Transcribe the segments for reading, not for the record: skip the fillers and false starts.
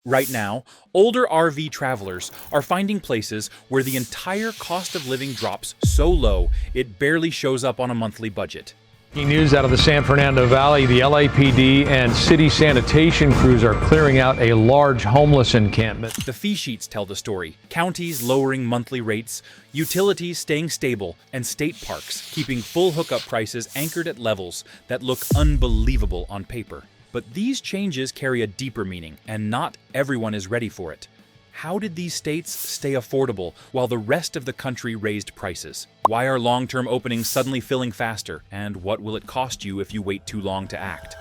Right now, older RV travelers are finding places where the entire cost of living drops so low it barely shows up on a monthly budget. News out of the San Fernando Valley, the LAPD and city sanitation crews are clearing out a large homeless encampment. The fee sheets tell the story. Counties lowering monthly rates, utilities staying stable, and state parks keeping full hookup prices anchored at levels that look unbelievable on paper. But these changes carry a deeper meaning, and not everyone is ready for it. How did these states stay affordable while the rest of the country raised prices? Why are long-term openings suddenly filling faster? And what will it cost you if you wait too long to act?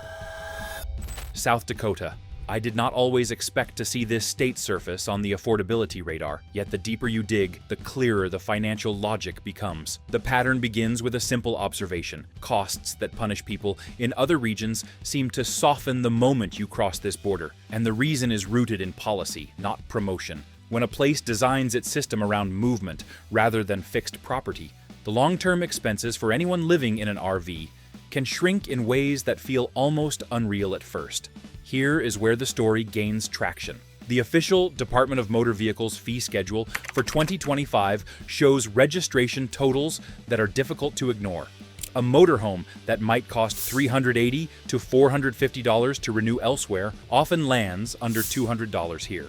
South Dakota. I did not always expect to see this state surface on the affordability radar, yet the deeper you dig, the clearer the financial logic becomes. The pattern begins with a simple observation. Costs that punish people in other regions seem to soften the moment you cross this border, and the reason is rooted in policy, not promotion. When a place designs its system around movement rather than fixed property, the long-term expenses for anyone living in an RV can shrink in ways that feel almost unreal at first. Here is where the story gains traction. The official Department of Motor Vehicles fee schedule for 2025 shows registration totals that are difficult to ignore. A motorhome that might cost $380 to $450 to renew elsewhere often lands under $200 here.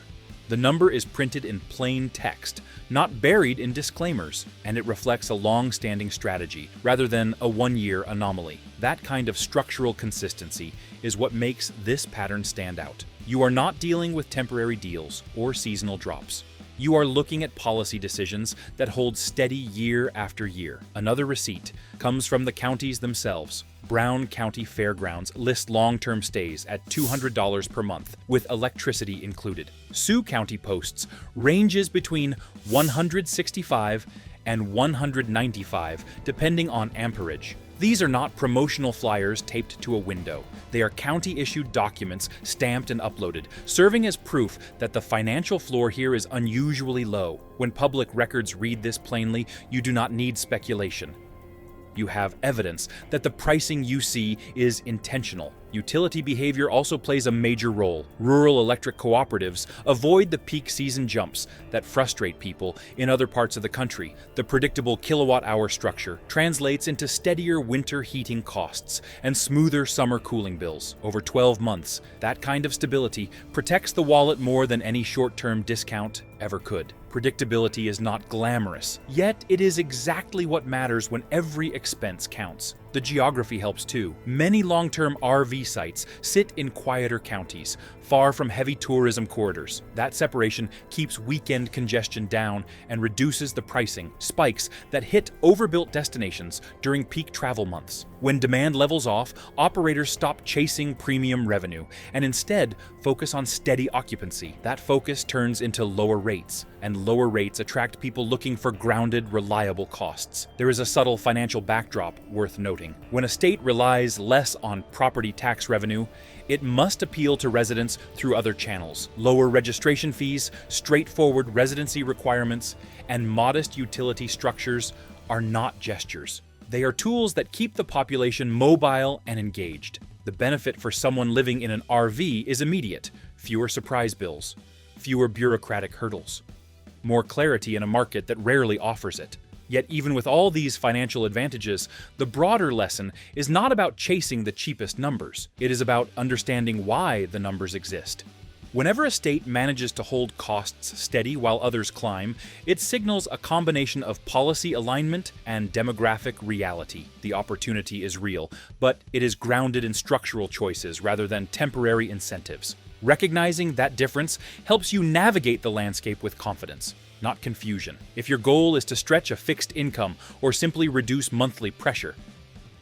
The number is printed in plain text, not buried in disclaimers, and it reflects a long-standing strategy rather than a one-year anomaly. That kind of structural consistency is what makes this pattern stand out. You are not dealing with temporary deals or seasonal drops. You are looking at policy decisions that hold steady year after year. Another receipt comes from the counties themselves. Brown County Fairgrounds lists long-term stays at $200 per month, with electricity included. Sioux County posts ranges between $165 and $195, depending on amperage. These are not promotional flyers taped to a window. They are county-issued documents stamped and uploaded, serving as proof that the financial floor here is unusually low. When public records read this plainly, you do not need speculation. You have evidence that the pricing you see is intentional. Utility behavior also plays a major role. Rural electric cooperatives avoid the peak season jumps that frustrate people in other parts of the country. The predictable kilowatt-hour structure translates into steadier winter heating costs and smoother summer cooling bills. Over 12 months, that kind of stability protects the wallet more than any short-term discount ever could. Predictability is not glamorous, yet it is exactly what matters when every expense counts. The geography helps too. Many long-term RV sites sit in quieter counties, far from heavy tourism corridors. That separation keeps weekend congestion down and reduces the pricing spikes that hit overbuilt destinations during peak travel months. When demand levels off, operators stop chasing premium revenue and instead focus on steady occupancy. That focus turns into lower rates, and lower rates attract people looking for grounded, reliable costs. There is a subtle financial backdrop worth noting. When a state relies less on property tax revenue, it must appeal to residents through other channels. Lower registration fees, straightforward residency requirements, and modest utility structures are not gestures. They are tools that keep the population mobile and engaged. The benefit for someone living in an RV is immediate: fewer surprise bills, fewer bureaucratic hurdles, more clarity in a market that rarely offers it. Yet even with all these financial advantages, the broader lesson is not about chasing the cheapest numbers. It is about understanding why the numbers exist. Whenever a state manages to hold costs steady while others climb, it signals a combination of policy alignment and demographic reality. The opportunity is real, but it is grounded in structural choices rather than temporary incentives. Recognizing that difference helps you navigate the landscape with confidence, not confusion. If your goal is to stretch a fixed income or simply reduce monthly pressure,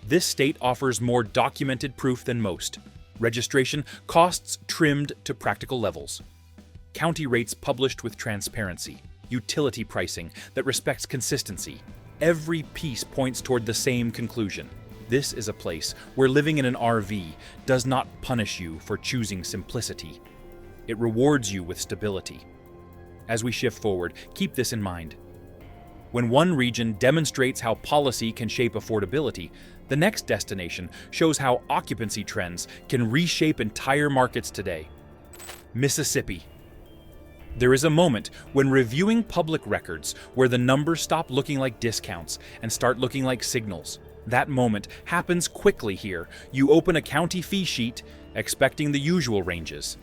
this state offers more documented proof than most. Registration costs trimmed to practical levels, county rates published with transparency, utility pricing that respects consistency. Every piece points toward the same conclusion. This is a place where living in an RV does not punish you for choosing simplicity. It rewards you with stability. As we shift forward, keep this in mind. When one region demonstrates how policy can shape affordability, the next destination shows how occupancy trends can reshape entire markets today. Mississippi. There is a moment when reviewing public records where the numbers stop looking like discounts and start looking like signals. That moment happens quickly here. You open a county fee sheet expecting the usual ranges,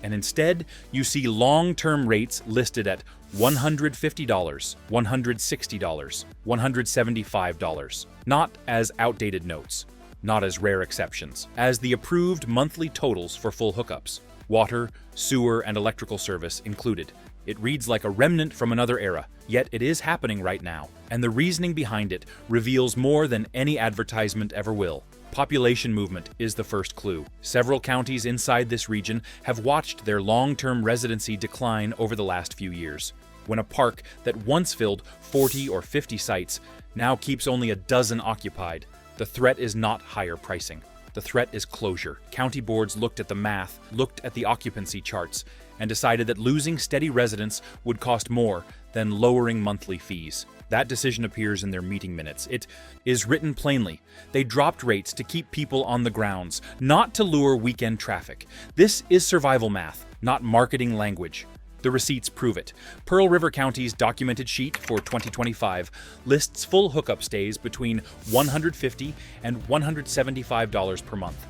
and instead you see long-term rates listed at $150, $160, $175, not as outdated notes, not as rare exceptions, as the approved monthly totals for full hookups, water, sewer, and electrical service included. It reads like a remnant from another era, yet it is happening right now, and the reasoning behind it reveals more than any advertisement ever will. Population movement is the first clue. Several counties inside this region have watched their long-term residency decline over the last few years. When a park that once filled 40 or 50 sites now keeps only a dozen occupied, the threat is not higher pricing. The threat is closure. County boards looked at the math, looked at the occupancy charts, and decided that losing steady residents would cost more than lowering monthly fees. That decision appears in their meeting minutes. It is written plainly. They dropped rates to keep people on the grounds, not to lure weekend traffic. This is survival math, not marketing language. The receipts prove it. Pearl River County's documented sheet for 2025 lists full hookup stays between $150 and $175 per month.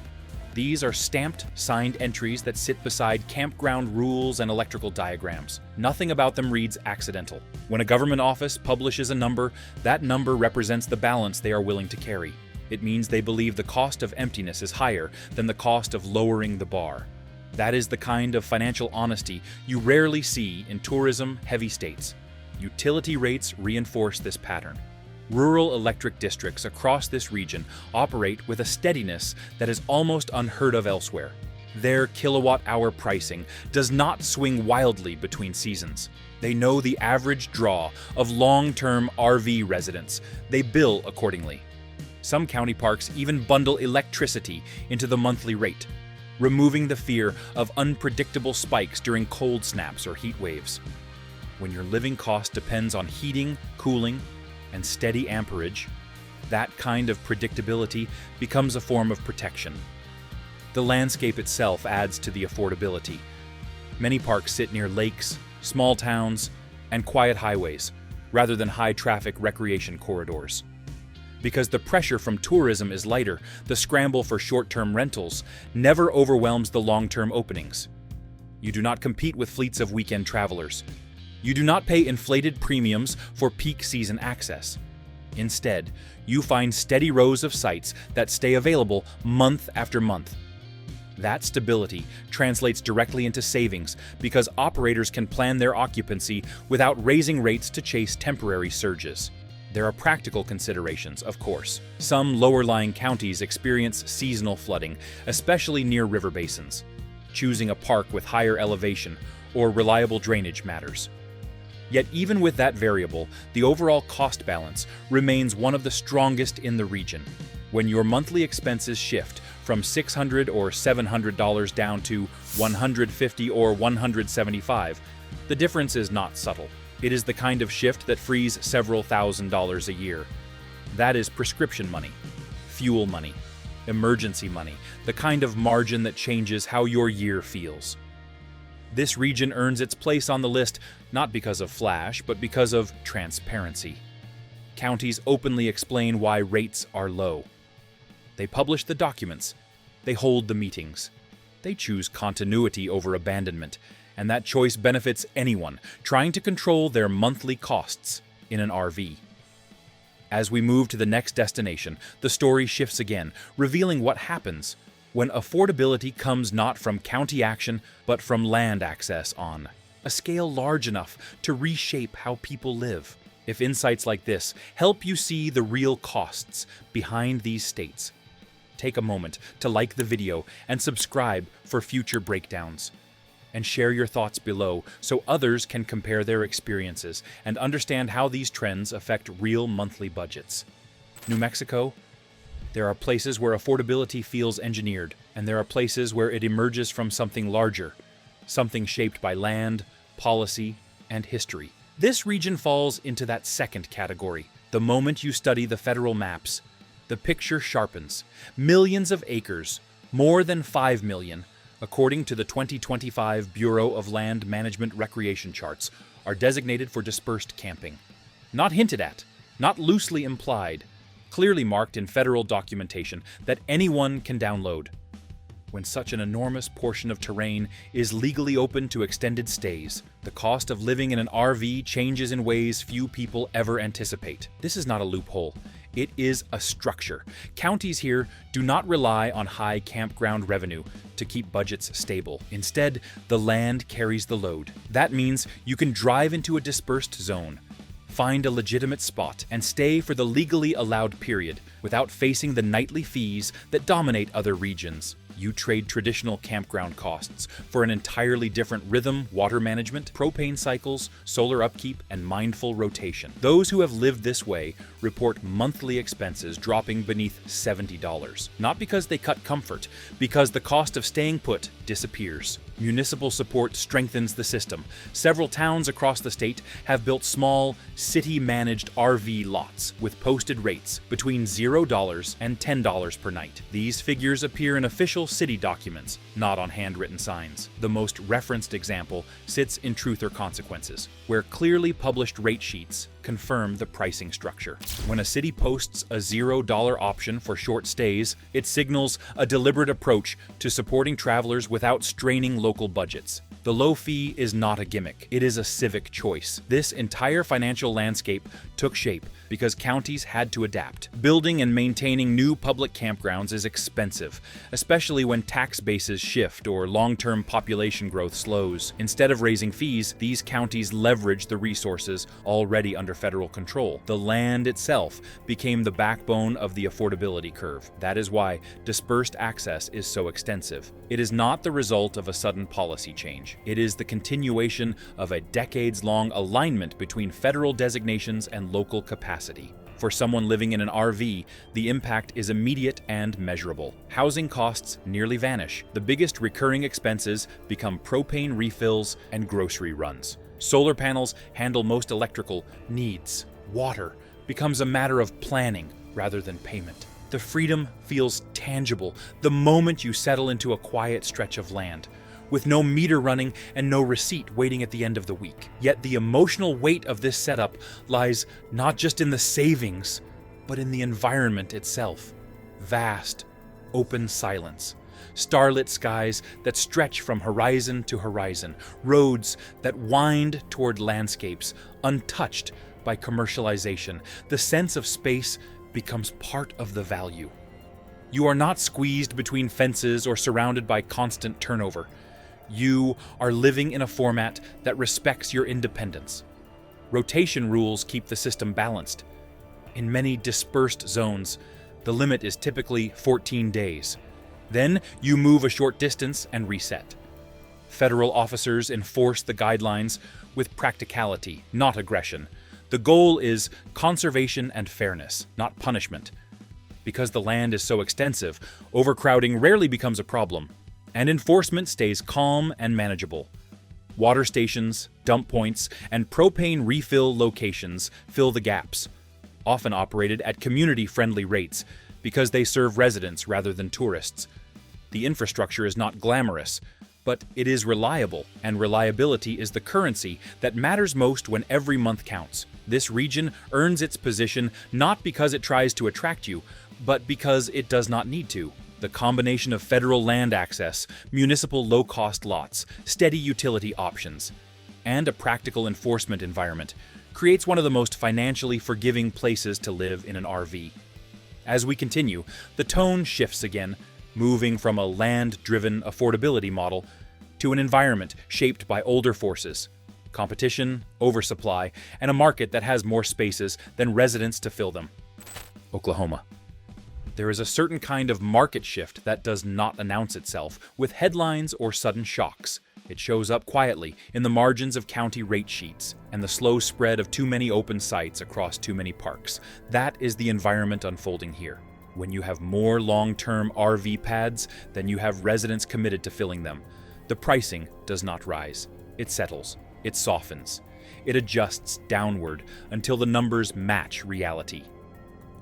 These are stamped, signed entries that sit beside campground rules and electrical diagrams. Nothing about them reads accidental. When a government office publishes a number, that number represents the balance they are willing to carry. It means they believe the cost of emptiness is higher than the cost of lowering the bar. That is the kind of financial honesty you rarely see in tourism-heavy states. Utility rates reinforce this pattern. Rural electric districts across this region operate with a steadiness that is almost unheard of elsewhere. Their kilowatt-hour pricing does not swing wildly between seasons. They know the average draw of long-term R-Vee residents. They bill accordingly. Some county parks even bundle electricity into the monthly rate, removing the fear of unpredictable spikes during cold snaps or heat waves. When your living cost depends on heating, cooling, and steady amperage, that kind of predictability becomes a form of protection. The landscape itself adds to the affordability. Many parks sit near lakes, small towns, and quiet highways, rather than high-traffic recreation corridors. Because the pressure from tourism is lighter, the scramble for short-term rentals never overwhelms the long-term openings. You do not compete with fleets of weekend travelers. You do not pay inflated premiums for peak season access. Instead, you find steady rows of sites that stay available month after month. That stability translates directly into savings because operators can plan their occupancy without raising rates to chase temporary surges. There are practical considerations, of course. Some lower-lying counties experience seasonal flooding, especially near river basins. Choosing a park with higher elevation or reliable drainage matters. Yet even with that variable, the overall cost balance remains one of the strongest in the region. When your monthly expenses shift from $600 or $700 down to $150 or $175, the difference is not subtle. It is the kind of shift that frees several $1,000s a year. That is prescription money, fuel money, emergency money, the kind of margin that changes how your year feels. This region earns its place on the list not because of flash, but because of transparency. Counties openly explain why rates are low. They publish the documents. They hold the meetings. They choose continuity over abandonment, and that choice benefits anyone trying to control their monthly costs in an R-Vee. As we move to the next destination, the story shifts again, revealing what happens when affordability comes not from county action, but from land access on a scale large enough to reshape how people live. If insights like this help you see the real costs behind these states, take a moment to like the video and subscribe for future breakdowns. And share your thoughts below so others can compare their experiences and understand how these trends affect real monthly budgets. New Mexico? There are places where affordability feels engineered, and there are places where it emerges from something larger, something shaped by land, policy, and history. This region falls into that second category. The moment you study the federal maps, the picture sharpens. Millions of acres, more than 5 million, according to the 2025 Bureau of Land Management recreation charts, are designated for dispersed camping. Not hinted at, not loosely implied, clearly marked in federal documentation that anyone can download. When such an enormous portion of terrain is legally open to extended stays, the cost of living in an RV changes in ways few people ever anticipate. This is not a loophole. It is a structure. Counties here do not rely on high campground revenue to keep budgets stable. Instead, the land carries the load. That means you can drive into a dispersed zone, find a legitimate spot, and stay for the legally allowed period without facing the nightly fees that dominate other regions. You trade traditional campground costs for an entirely different rhythm, water management, propane cycles, solar upkeep, and mindful rotation. Those who have lived this way report monthly expenses dropping beneath $70. Not because they cut comfort, because the cost of staying put disappears. Municipal support strengthens the system. Several towns across the state have built small, city-managed RV lots with posted rates between $0 and $10 per night. These figures appear in official city documents, not on handwritten signs. The most referenced example sits in Truth or Consequences, where clearly published rate sheets confirm the pricing structure. When a city posts a $0 option for short stays, it signals a deliberate approach to supporting travelers without straining local budgets. The low fee is not a gimmick, it is a civic choice. This entire financial landscape took shape because counties had to adapt. Building and maintaining new public campgrounds is expensive, especially when tax bases shift or long-term population growth slows. Instead of raising fees, these counties leverage the resources already under federal control. The land itself became the backbone of the affordability curve. That is why dispersed access is so extensive. It is not the result of a sudden policy change. It is the continuation of a decades-long alignment between federal designations and local capacity. For someone living in an RV, the impact is immediate and measurable. Housing costs nearly vanish. The biggest recurring expenses become propane refills and grocery runs. Solar panels handle most electrical needs. Water becomes a matter of planning rather than payment. The freedom feels tangible the moment you settle into a quiet stretch of land, with no meter running and no receipt waiting at the end of the week. Yet the emotional weight of this setup lies not just in the savings, but in the environment itself. Vast, open silence. Starlit skies that stretch from horizon to horizon. Roads that wind toward landscapes untouched by commercialization. The sense of space becomes part of the value. You are not squeezed between fences or surrounded by constant turnover. You are living in a format that respects your independence. Rotation rules keep the system balanced. In many dispersed zones, the limit is typically 14 days. Then you move a short distance and reset. Federal officers enforce the guidelines with practicality, not aggression. The goal is conservation and fairness, not punishment. Because the land is so extensive, overcrowding rarely becomes a problem, and enforcement stays calm and manageable. Water stations, dump points, and propane refill locations fill the gaps, often operated at community-friendly rates because they serve residents rather than tourists. The infrastructure is not glamorous, but it is reliable, and reliability is the currency that matters most when every month counts. This region earns its position not because it tries to attract you, but because it does not need to. The combination of federal land access, municipal low-cost lots, steady utility options, and a practical enforcement environment creates one of the most financially forgiving places to live in an RV. As we continue, the tone shifts again, moving from a land-driven affordability model to an environment shaped by older forces, competition, oversupply, and a market that has more spaces than residents to fill them. Oklahoma. There is a certain kind of market shift that does not announce itself with headlines or sudden shocks. It shows up quietly in the margins of county rate sheets and the slow spread of too many open sites across too many parks. That is the environment unfolding here. When you have more long-term RV pads than you have residents committed to filling them, the pricing does not rise. It settles. It softens. It adjusts downward until the numbers match reality.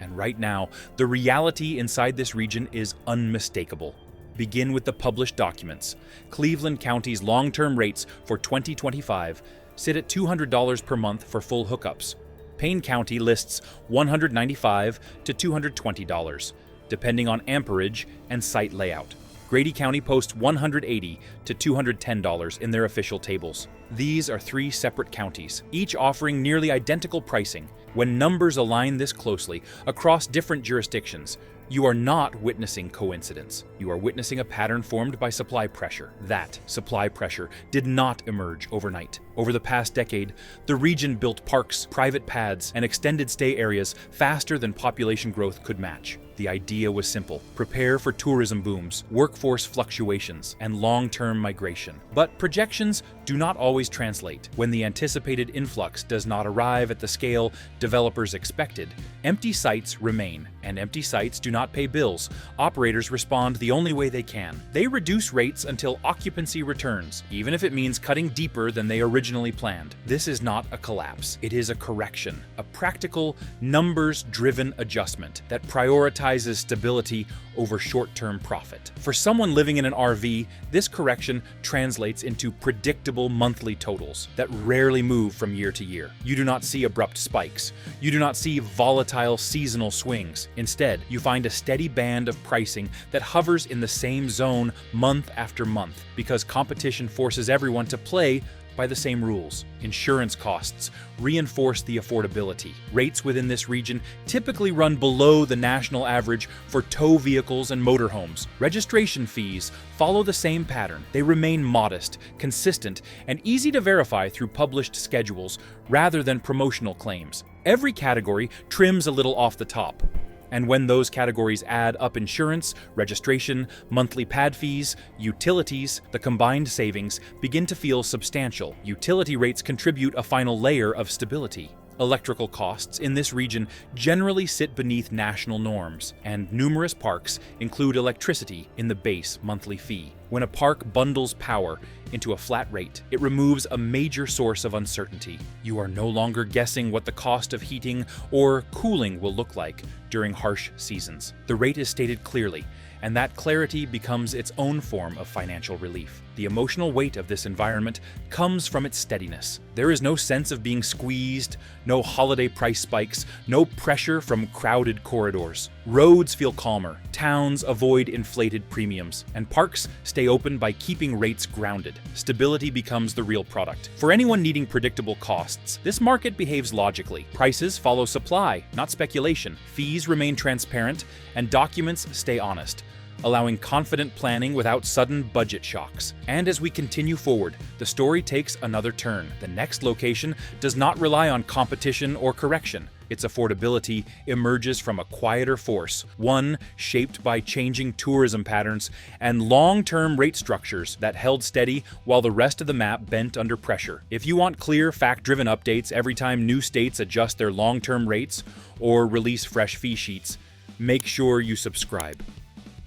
And right now, the reality inside this region is unmistakable. Begin with the published documents. Cleveland County's long-term rates for 2025 sit at $200 per month for full hookups. Payne County lists $195 to $220, depending on amperage and site layout. Grady County posts $180 to $210 in their official tables. These are three separate counties, each offering nearly identical pricing. When numbers align this closely across different jurisdictions, you are not witnessing coincidence. You are witnessing a pattern formed by supply pressure. That supply pressure did not emerge overnight. Over the past decade, the region built parks, private pads, and extended stay areas faster than population growth could match. The idea was simple: prepare for tourism booms, workforce fluctuations, and long-term migration. But projections do not always translate. When the anticipated influx does not arrive at the scale developers expected, empty sites remain, and empty sites do not pay bills. Operators respond the only way they can. They reduce rates until occupancy returns, even if it means cutting deeper than they originally planned. This is not a collapse. It is a correction, a practical, numbers-driven adjustment that prioritizes stability over short-term profit. For someone living in an R-Vee, this correction translates into predictable monthly totals that rarely move from year to year. You do not see abrupt spikes. You do not see volatile seasonal swings. Instead, you find a steady band of pricing that hovers in the same zone month after month because competition forces everyone to play by the same rules. Insurance costs reinforce the affordability. Rates within this region typically run below the national average for tow vehicles and motorhomes. Registration fees follow the same pattern. They remain modest, consistent, and easy to verify through published schedules rather than promotional claims. Every category trims a little off the top. And when those categories add up insurance, registration, monthly pad fees, utilities, the combined savings begin to feel substantial. Utility rates contribute a final layer of stability. Electrical costs in this region generally sit beneath national norms, and numerous parks include electricity in the base monthly fee. When a park bundles power into a flat rate, it removes a major source of uncertainty. You are no longer guessing what the cost of heating or cooling will look like during harsh seasons. The rate is stated clearly, and that clarity becomes its own form of financial relief. The emotional weight of this environment comes from its steadiness. There is no sense of being squeezed, no holiday price spikes, no pressure from crowded corridors. Roads feel calmer, towns avoid inflated premiums, and parks stay open by keeping rates grounded. Stability becomes the real product. For anyone needing predictable costs, this market behaves logically. Prices follow supply, not speculation. Fees remain transparent, and documents stay honest, allowing confident planning without sudden budget shocks. And as we continue forward, the story takes another turn. The next location does not rely on competition or correction. Its affordability emerges from a quieter force, one shaped by changing tourism patterns and long-term rate structures that held steady while the rest of the map bent under pressure. If you want clear, fact-driven updates every time new states adjust their long-term rates or release fresh fee sheets, make sure you subscribe.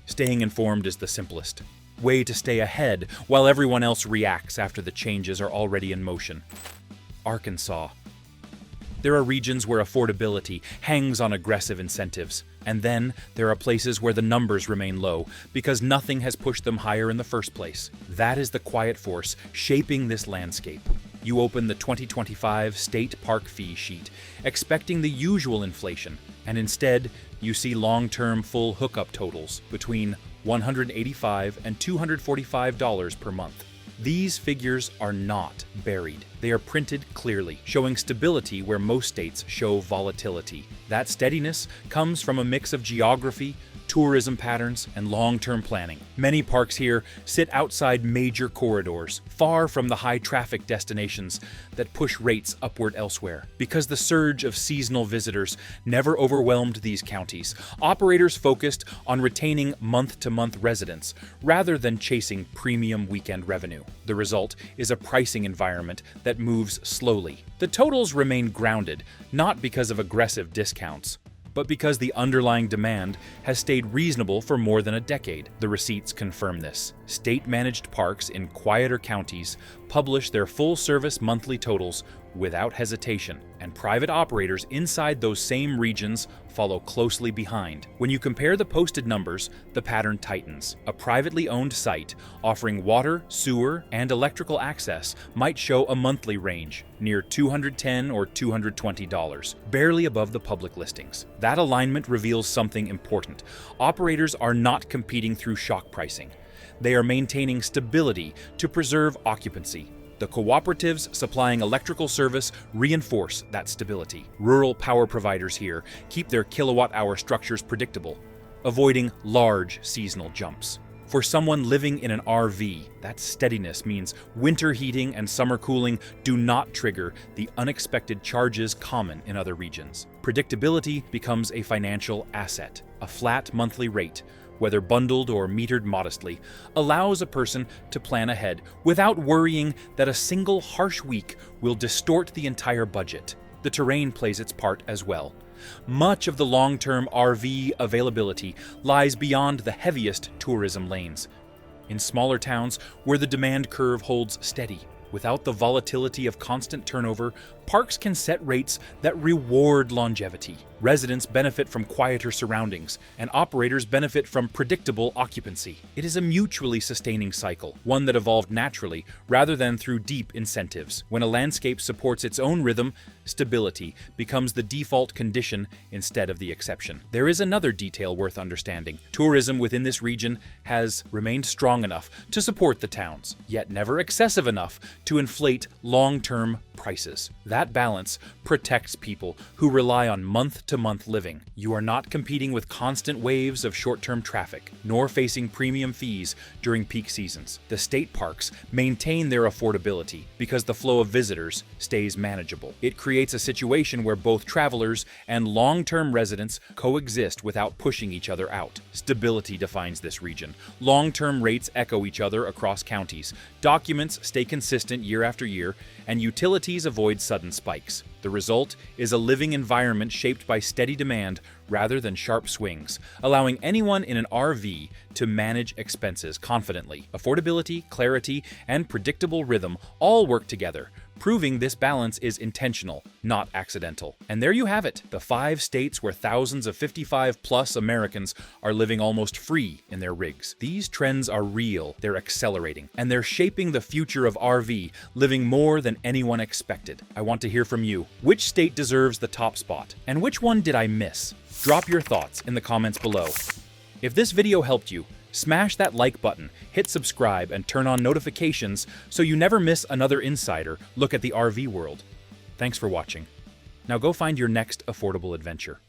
Staying informed is the simplest way to stay ahead while everyone else reacts after the changes are already in motion. Arkansas. There are regions where affordability hangs on aggressive incentives, and then there are places where the numbers remain low because nothing has pushed them higher in the first place. That is the quiet force shaping this landscape. You open the 2025 state park fee sheet, expecting the usual inflation, and instead, you see long-term full hookup totals between $185 and $245 per month. These figures are not buried. They are printed clearly, showing stability where most states show volatility. That steadiness comes from a mix of geography, tourism patterns, and long-term planning. Many parks here sit outside major corridors, far from the high-traffic destinations that push rates upward elsewhere. Because the surge of seasonal visitors never overwhelmed these counties, operators focused on retaining month-to-month residents rather than chasing premium weekend revenue. The result is a pricing environment that moves slowly. The totals remain grounded, not because of aggressive discounts, but because the underlying demand has stayed reasonable for more than a decade. The receipts confirm this. State-managed parks in quieter counties publish their full-service monthly totals without hesitation, and private operators inside those same regions follow closely behind. When you compare the posted numbers, the pattern tightens. A privately owned site offering water, sewer, and electrical access might show a monthly range near $210 or $220, barely above the public listings. That alignment reveals something important. Operators are not competing through shock pricing. They are maintaining stability to preserve occupancy. The cooperatives supplying electrical service reinforce that stability. Rural power providers here keep their kilowatt-hour structures predictable, avoiding large seasonal jumps. For someone living in an R-Vee, that steadiness means winter heating and summer cooling do not trigger the unexpected charges common in other regions. Predictability becomes a financial asset. A flat monthly rate, whether bundled or metered modestly, allows a person to plan ahead without worrying that a single harsh week will distort the entire budget. The terrain plays its part as well. Much of the long-term R-Vee availability lies beyond the heaviest tourism lanes. In smaller towns where the demand curve holds steady, without the volatility of constant turnover, parks can set rates that reward longevity. Residents benefit from quieter surroundings, and operators benefit from predictable occupancy. It is a mutually sustaining cycle, one that evolved naturally rather than through deep incentives. When a landscape supports its own rhythm, stability becomes the default condition instead of the exception. There is another detail worth understanding. Tourism within this region has remained strong enough to support the towns, yet never excessive enough to inflate long-term prices. That balance protects people who rely on month-to-month living. You are not competing with constant waves of short-term traffic, nor facing premium fees during peak seasons. The state parks maintain their affordability because the flow of visitors stays manageable. It creates a situation where both travelers and long-term residents coexist without pushing each other out. Stability defines this region. Long-term rates echo each other across counties. Documents stay consistent year after year, and utilities avoid sudden spikes. The result is a living environment shaped by steady demand rather than sharp swings, allowing anyone in an R-Vee to manage expenses confidently. Affordability, clarity, and predictable rhythm all work together, proving this balance is intentional, not accidental. And there you have it, the 5 states where thousands of 55-plus Americans are living almost free in their rigs. These trends are real, they're accelerating, and they're shaping the future of R-Vee, living more than anyone expected. I want to hear from you. Which state deserves the top spot? And which one did I miss? Drop your thoughts in the comments below. If this video helped you, smash that like button, hit subscribe, and turn on notifications so you never miss another insider look at the R-Vee world. Thanks for watching. Now go find your next affordable adventure.